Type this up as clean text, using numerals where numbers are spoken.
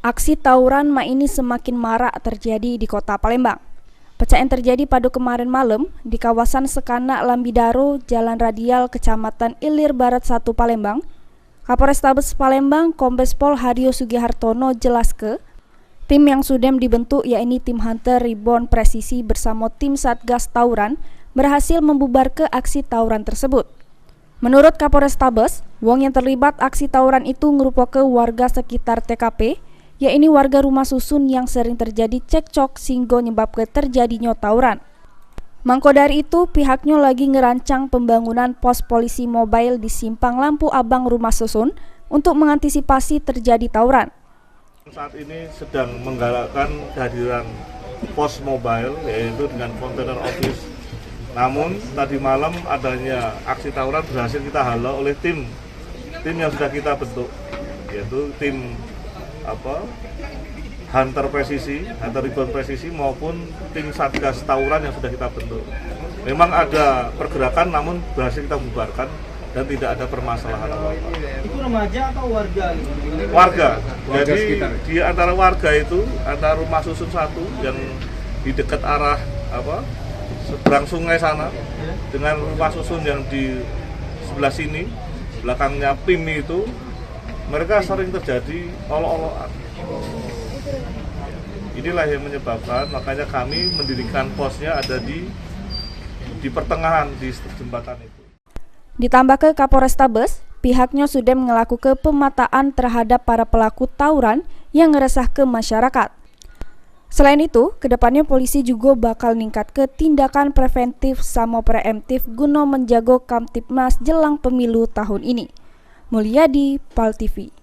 Aksi tawuran ini semakin marak terjadi di kota Palembang. Pecahan terjadi pada kemarin malam di kawasan Sekanak Lambidaro, Jalan Radial, Kecamatan Ilir Barat 1 Palembang. Kapolrestabes Palembang, Kombes Pol Haryo Sugihartono jelaskan, tim yang sudah dibentuk yakni tim Hunter Reborn Presisi bersama tim Satgas Tawuran berhasil membubarkan aksi tawuran tersebut. Menurut Kapolrestabes, wong yang terlibat aksi tawuran itu merupakan warga sekitar TKP, yakni warga rumah susun yang sering terjadi cekcok sehingga menyebabkan terjadinya tawuran. Mangko dari itu, pihaknya lagi ngerancang pembangunan pos polisi mobile di Simpang Lampu Abang rumah susun untuk mengantisipasi terjadi tawuran. Saat ini sedang menggalakkan kehadiran pos mobile yaitu dengan kontainer office. Namun tadi malam adanya aksi tawuran berhasil kita halau oleh tim yang sudah kita bentuk, yaitu tim Hunter Reborn Presisi maupun tim Satgas Tawuran yang sudah kita bentuk. Memang ada pergerakan namun berhasil kita bubarkan dan tidak ada permasalahan apa-apa. Itu remaja atau warga? Warga. Jadi di antara warga itu, antara rumah susun satu yang di dekat arah seberang sungai sana dengan rumah susun yang di sebelah sini, belakangnya PIM itu, mereka sering terjadi olok-olokan. Inilah yang menyebabkan, makanya kami mendirikan posnya ada di pertengahan di jembatan itu. Ditambah ke Kapolrestabes, pihaknya sudah melakukan pemataan terhadap para pelaku tawuran yang meresahkan masyarakat. Selain itu, kedepannya polisi juga bakal meningkat ke tindakan preventif sama preemptif guna menjaga Kamtibmas jelang pemilu tahun ini. Mulyadi, PAL TV.